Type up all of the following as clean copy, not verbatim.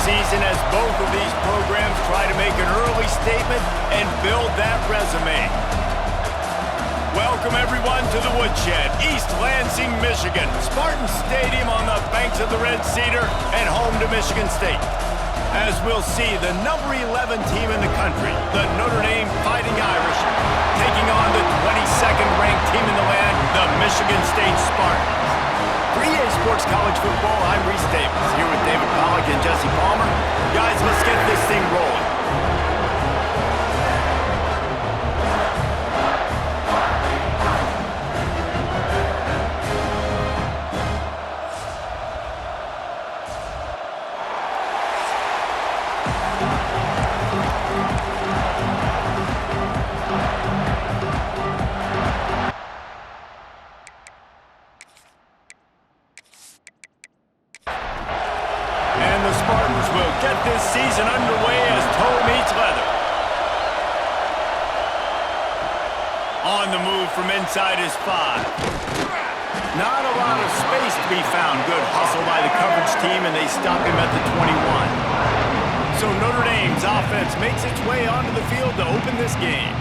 season as both of these programs try to make an early statement and build that resume. Welcome everyone to the Woodshed, East Lansing, Michigan. Spartan Stadium on the banks of the Red Cedar and home to Michigan State. As we'll see, the number 11 team in the country, the Notre Dame Fighting Irish, taking on the 22nd ranked team in the land, the Michigan State Spartans. For EA Sports College Football, I'm Reese Davis, here with David Pollack and Jesse Palmer. Guys, let's get this thing rolling. Get this season underway as toe meets leather. On the move from inside his 5. Not a lot of space to be found. Good hustle by the coverage team, and they stop him at the 21. So Notre Dame's offense makes its way onto the field to open this game.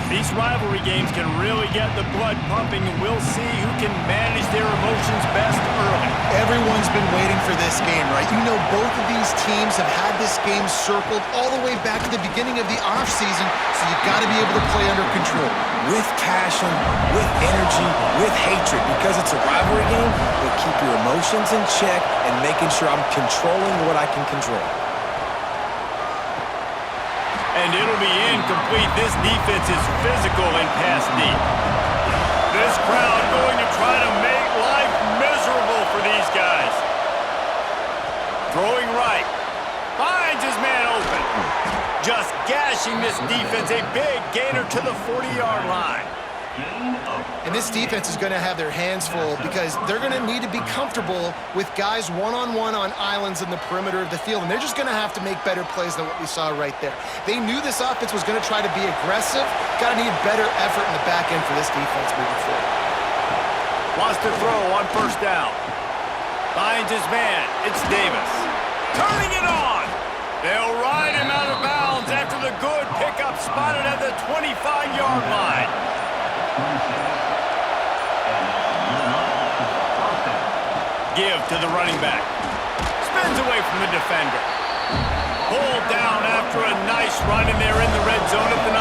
These rivalry games can really get the blood pumping, and we'll see who can manage their emotions best early. Everyone's been waiting for this game, right? You know, both of these teams have had this game circled all the way back to the beginning of the offseason, so you've got to be able to play under control. With passion, with energy, with hatred, because it's a rivalry game, but keep your emotions in check and making sure I'm controlling what I can control. And it'll be incomplete. This defense is physical and pass deep. This crowd going to try to make life miserable for these guys. Throwing right. Finds his man open. Just gashing this defense. A big gainer to the 40-yard line. And this defense is going to have their hands full because they're going to need to be comfortable with guys one-on-one on islands in the perimeter of the field. And they're just going to have to make better plays than what we saw right there. They knew this offense was going to try to be aggressive. Got to need better effort in the back end for this defense moving forward. Wants to throw on first down. Finds his man. It's Davis. Turning it on. They'll ride him out of bounds after the good pickup spotted at the 25-yard line. Give to the running back. Spins away from the defender. Pulled down after a nice run, and they're in the red zone at the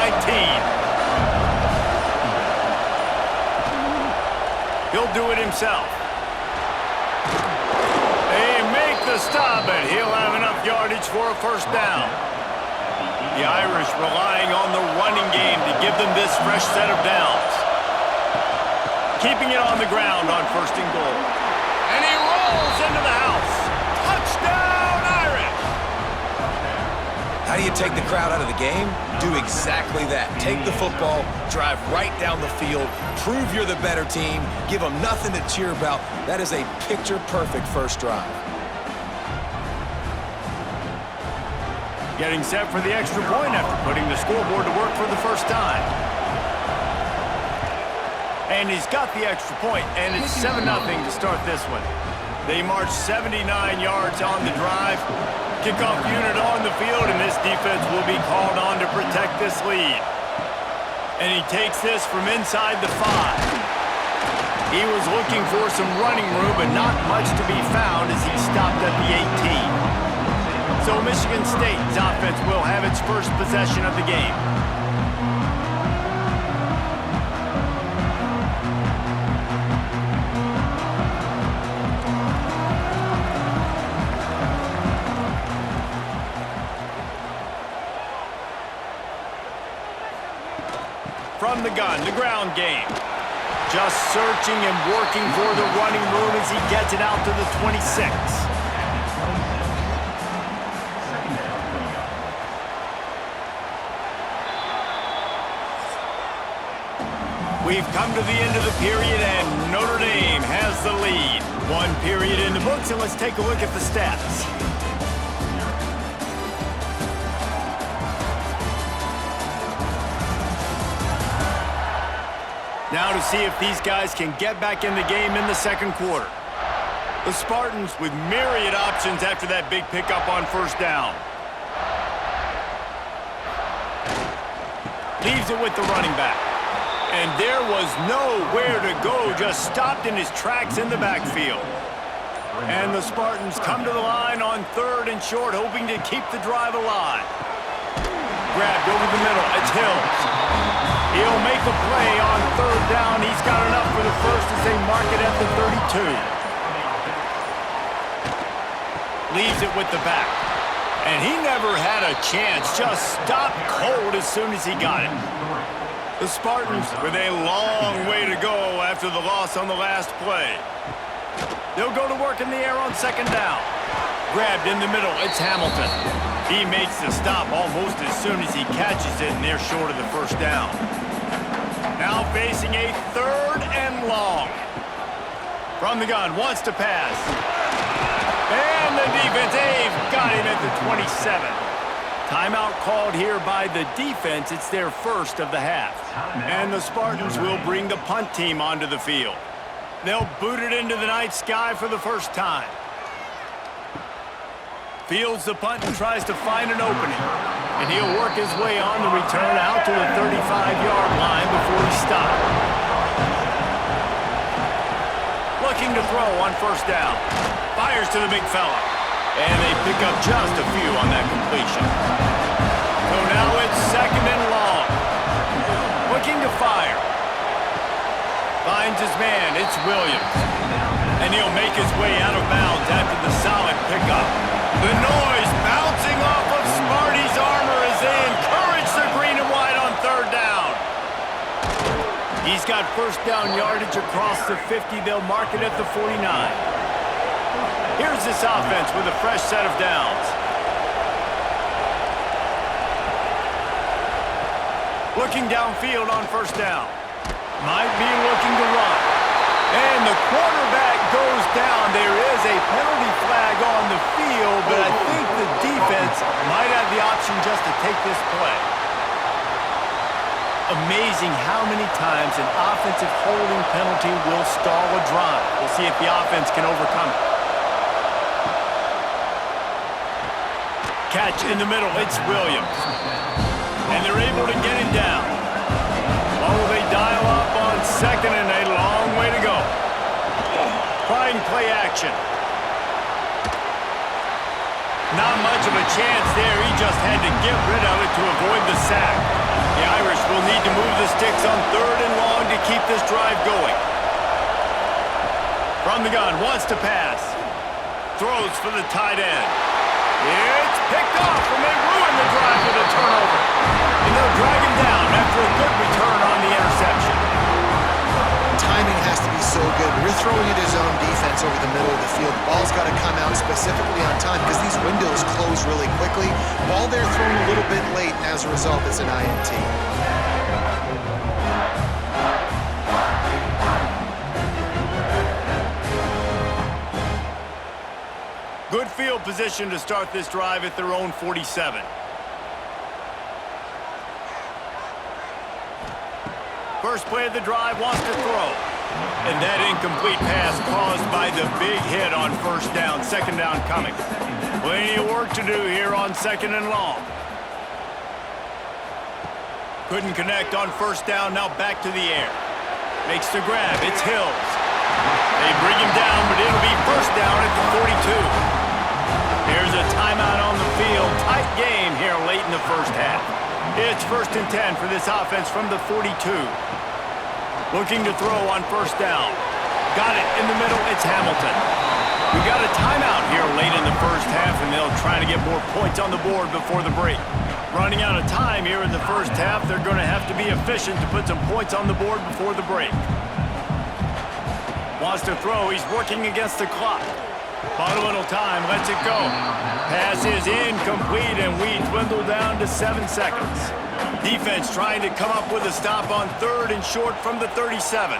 19. He'll do it himself. They make the stop, and he'll have enough yardage for a first down. The Irish relying on the running game to give them this fresh set of downs. Keeping it on the ground on first and goal. And he rolls into the house. Touchdown, Irish! How do you take the crowd out of the game? Do exactly that. Take the football, drive right down the field, prove you're the better team, give them nothing to cheer about. That is a picture-perfect first drive. Getting set for the extra point after putting the scoreboard to work for the first time. And he's got the extra point, and it's 7-0 to start this one. They march 79 yards on the drive. Kickoff unit on the field, and this defense will be called on to protect this lead. And he takes this from inside the 5. He was looking for some running room, but not much to be found as he stopped at the 18. So Michigan State's offense will have its first possession of the game. From the gun, the ground game. Just searching and working for the running room as he gets it out to the 26. We've come to the end of the period, and Notre Dame has the lead. One period in the books, and let's take a look at the stats. Now to see if these guys can get back in the game in the second quarter. The Spartans with myriad options after that big pickup on first down. Leaves it with the running back. And there was nowhere to go, just stopped in his tracks in the backfield. And the Spartans come to the line on 3rd and short, hoping to keep the drive alive. Grabbed over the middle. It's Hills. He'll make a play on 3rd down. He's got enough for the first as they mark it at the 32. Leaves it with the back. And he never had a chance. Just stopped cold as soon as he got it. The Spartans with a long way to go after the loss on the last play. They'll go to work in the air on 2nd down. Grabbed in the middle. It's Hamilton. He makes the stop almost as soon as he catches it, and they're short of the first down. Now facing a 3rd and long. From the gun, wants to pass. And the defense, they've got him at the 27. Timeout called here by the defense. It's their first of the half. And the Spartans will bring the punt team onto the field. They'll boot it into the night sky for the first time. Fields the punt and tries to find an opening. And he'll work his way on the return out to the 35-yard line before he stops. Looking to throw on first down. Fires to the big fella. And they pick up just a few on that completion. So now it's 2nd and long. Looking to fire. Finds his man. It's Williams. And he'll make his way out of bounds after the solid pickup. The noise bouncing off of Sparty's armor as they encourage the green and white on 3rd down. He's got first down yardage across the 50. They'll mark it at the 49. Here's this offense with a fresh set of downs. Looking downfield on first down. Might be looking to run. And the quarterback goes down. There is a penalty flag on the field, but I think the defense might have the option just to take this play. Amazing how many times an offensive holding penalty will stall a drive. We'll see if the offense can overcome it. Catch in the middle, it's Williams. And they're able to get him down. Oh, they dial up on 2nd and a long way to go. Trying play action. Not much of a chance there. He just had to get rid of it to avoid the sack. The Irish will need to move the sticks on 3rd and long to keep this drive going. From the gun, wants to pass. Throws for the tight end. It's picked off, and they ruin the drive with a turnover. And they'll drag him down after a good return on the interception. Timing has to be so good. When you're throwing at his own defense over the middle of the field, the ball's got to come out specifically on time because these windows close really quickly. Ball there thrown a little bit late, and as a result, it's an INT. Good field position to start this drive at their own 47. First play of the drive, wants to throw. And that incomplete pass caused by the big hit on first down. 2nd down coming. Plenty of work to do here on 2nd and long. Couldn't connect on first down, now back to the air. Makes the grab, it's Hills. They bring him down, but it'll be first down at the 42. There's a timeout on the field. Tight game here late in the first half. It's 1st and 10 for this offense from the 42. Looking to throw on first down. Got it in the middle. It's Hamilton. We got a timeout here late in the first half, and they'll try to get more points on the board before the break. Running out of time here in the first half, they're going to have to be efficient to put some points on the board before the break. Wants to throw. He's working against the clock. Bought a little time, lets it go. Pass is incomplete, and we dwindle down to 7 seconds. Defense trying to come up with a stop on 3rd and short from the 37.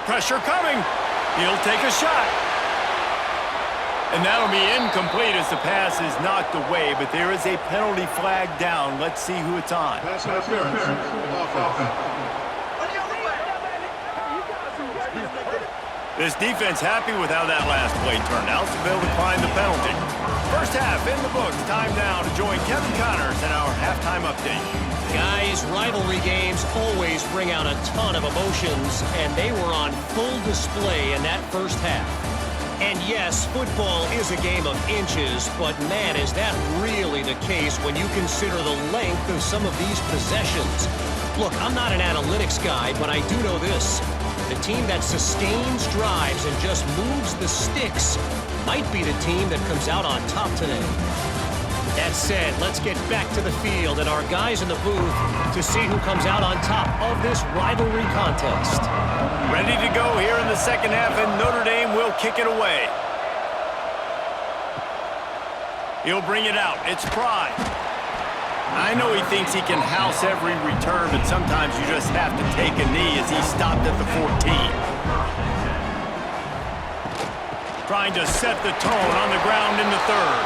Pressure coming. He'll take a shot. And that'll be incomplete as the pass is knocked away, but there is a penalty flag down. Let's see who it's on. Pass interference. Offense. This defense happy with how that last play turned out, so they'll decline the penalty. First half in the books. Time now to join Kevin Connors in our halftime update. Guys, rivalry games always bring out a ton of emotions, and they were on full display in that first half. And yes, football is a game of inches, but man, is that really the case when you consider the length of some of these possessions. Look, I'm not an analytics guy, but I do know this. The team that sustains drives and just moves the sticks might be the team that comes out on top today. That said, let's get back to the field and our guys in the booth to see who comes out on top of this rivalry contest. Ready to go here in the second half, and Notre Dame will kick it away. He'll bring it out. It's Pride. I know he thinks he can house every return, but sometimes you just have to take a knee as he stopped at the 14. Trying to set the tone on the ground in the third.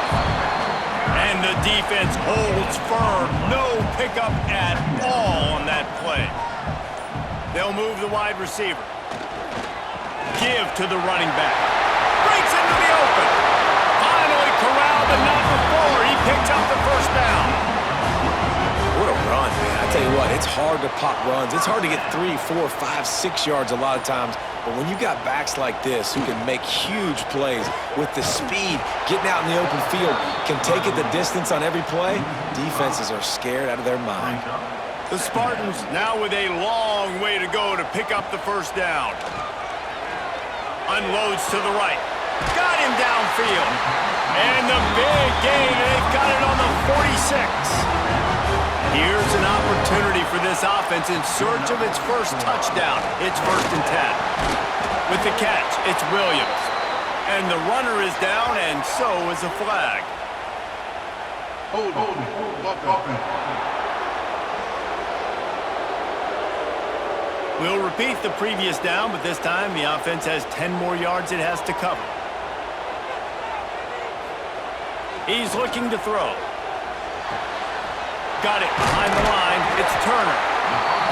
And the defense holds firm. No pickup at all on that play. They'll move the wide receiver. Give to the running back. Breaks into the open. Finally corralled, but not before. He picks up the first down. What a run, man. I tell you what, it's hard to pop runs. It's hard to get 3, 4, 5, 6 yards a lot of times. But when you got backs like this who can make huge plays with the speed, getting out in the open field, can take it the distance on every play, defenses are scared out of their mind. The Spartans now with a long way to go to pick up the first down. Unloads to the right. Got him downfield. And the big gain, and they've got it on the 46. Here's an opportunity for this offense in search of its first touchdown. It's 1st and 10. With the catch, it's Williams. And the runner is down, and so is a flag. Hold on. We'll repeat the previous down, but this time the offense has 10 more yards it has to cover. He's looking to throw. Got it behind the line. It's Turner.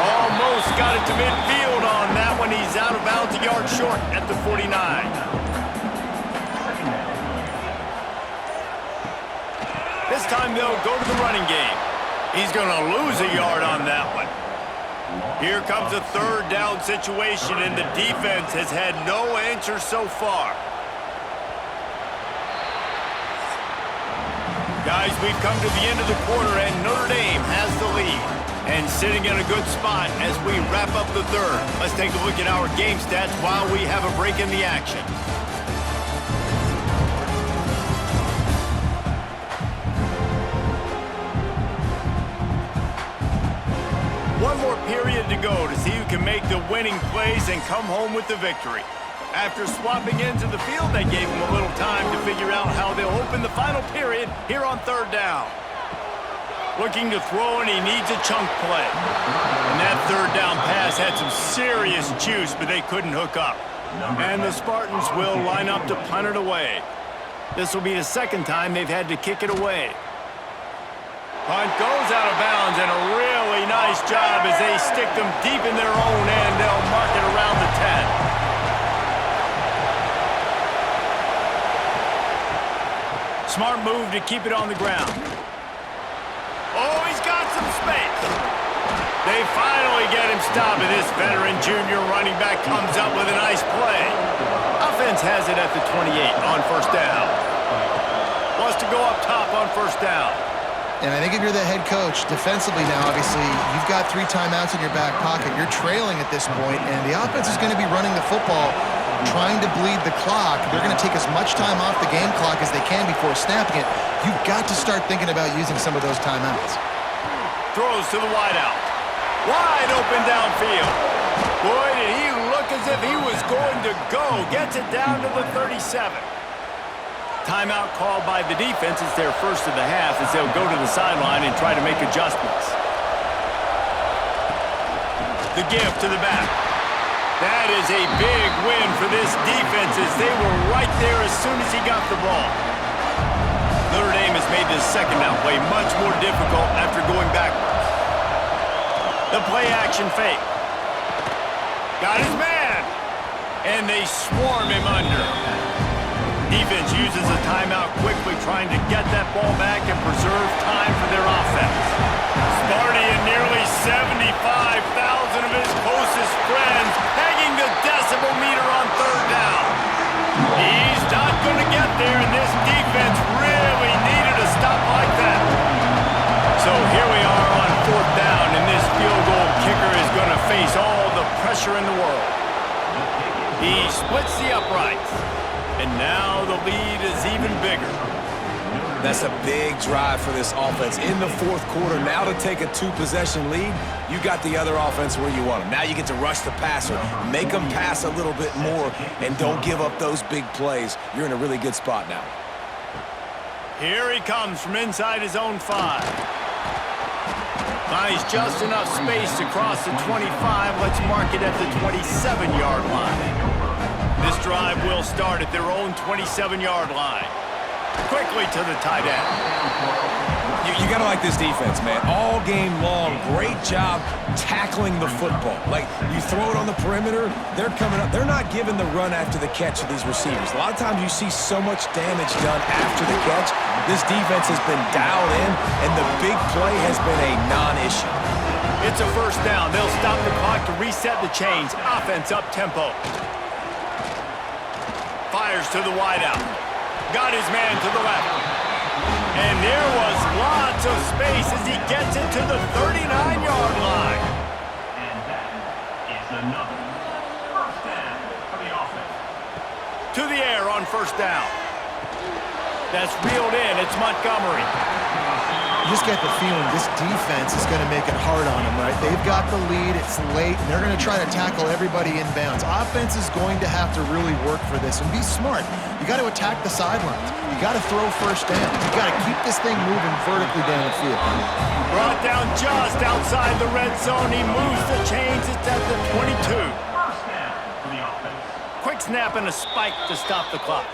Almost got it to midfield on that one. He's out of bounds, a yard short at the 49. This time they'll go to the running game. He's going to lose a yard on that one. Here comes a third down situation, and the defense has had no answer so far. Guys, we've come to the end of the quarter, and Notre Dame has the lead. And sitting in a good spot as we wrap up the third. Let's take a look at our game stats while we have a break in the action. One more period to go to see who can make the winning plays and come home with the victory. After swapping ends of the field, they gave him a little time to figure out how they'll open the final period here on third down. Looking to throw, and he needs a chunk play. And that third down pass had some serious juice, but they couldn't hook up. And the Spartans will line up to punt it away. This will be the second time they've had to kick it away. Punt goes out of bounds, and a really nice job as they stick them deep in their own end. They'll mark it around the 10. Smart move to keep it on the ground. Oh, he's got some space. They finally get him stopped, and this veteran junior running back comes up with a nice play. Offense has it at the 28 on first down. Wants to go up top on first down. And I think if you're the head coach, defensively now, obviously, you've got 3 timeouts in your back pocket. You're trailing at this point, and the offense is going to be running the football, trying to bleed the clock. They're going to take as much time off the game clock as they can before snapping it. You've got to start thinking about using some of those timeouts. Throws to the wideout. Wide open downfield. Boy, did he look as if he was going to go. Gets it down to the 37. Timeout called by the defense. It's their first of the half as they'll go to the sideline and try to make adjustments. The give to the back. That is a big win for this defense as they were right there as soon as he got the ball. Notre Dame has made this second down play much more difficult after going backwards. The play action fake. Got his man. and they swarm him under. Defense uses a timeout quickly, trying to get that ball back and preserve time for their offense. Sparty and nearly 75,000 of his closest friends pegging the decibel meter on third down. He's not going to get there, and this defense really needed a stop like that. So here we are on fourth down, and this field goal kicker is going to face all the pressure in the world. He splits the uprights, and now the lead is even bigger. That's a big drive for this offense in the fourth quarter. Now to take a two-possession lead, you got the other offense where you want them. Now you get to rush the passer, make them pass a little bit more, and don't give up those big plays. You're in a really good spot now. Here he comes from inside his own 5. Buys just enough space to cross the 25. Let's mark it at the 27-yard line. This drive will start at their own 27-yard line. Quickly to the tight end. You got to like this defense, man. All game long, great job tackling the football. Like, you throw it on the perimeter, they're coming up. They're not giving the run after the catch to these receivers. A lot of times you see so much damage done after the catch. This defense has been dialed in, and the big play has been a non-issue. It's a first down. They'll stop the clock to reset the chains. Offense up tempo. Fires to the wideout. Got his man to the left. And there was lots of space as he gets it to the 39-yard line. And that is another first down for the offense. To the air on first down. That's reeled in. It's Montgomery. You just get the feeling this defense is going to make it hard on them, right? They've got the lead, it's late, and they're going to try to tackle everybody inbounds. Offense is going to have to really work for this and be smart. You got to attack the sidelines. You got to throw first down. You got to keep this thing moving vertically down the field. Brought down just outside the red zone. He moves the chains. It's at the 22. First down for the offense. Quick snap and a spike to stop the clock.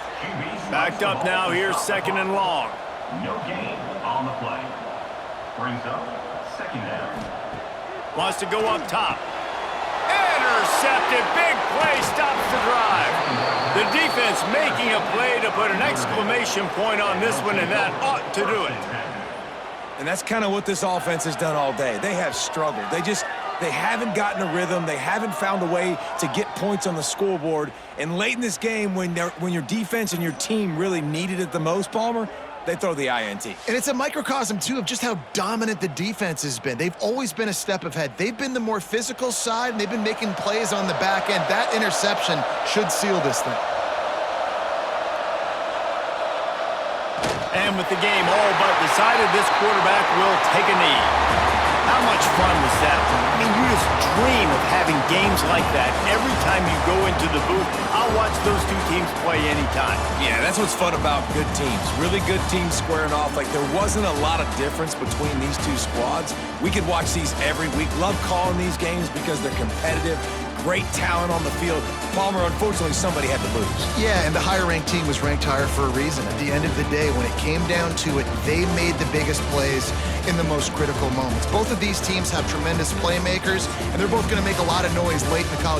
Backed up now. Here's second and long. No gain on the play. Brings up second down. Wants to go up top. Intercepted. Big play stops the drive. The defense making a play to put an exclamation point on this one, and that ought to do it. And that's kind of what this offense has done all day. They have struggled. They haven't gotten a rhythm. They haven't found a way to get points on the scoreboard. And late in this game, when your defense and your team really needed it the most, Palmer, they throw the INT. And it's a microcosm, too, of just how dominant the defense has been. They've always been a step ahead. They've been the more physical side, and they've been making plays on the back end. That interception should seal this thing. And with the game all but decided, this quarterback will take a knee. How much fun was that? I mean, you just dream of having games like that every time you go into the booth. I'll watch those two teams play anytime. Yeah, that's what's fun about good teams. Really good teams squaring off. Like, there wasn't a lot of difference between these two squads. We could watch these every week. Love calling these games because they're competitive. Great talent on the field. Palmer, unfortunately, somebody had to lose. Yeah, and the higher-ranked team was ranked higher for a reason. At the end of the day, when it came down to it, they made the biggest plays in the most critical moments. Both of these teams have tremendous playmakers, and they're both going to make a lot of noise late in the college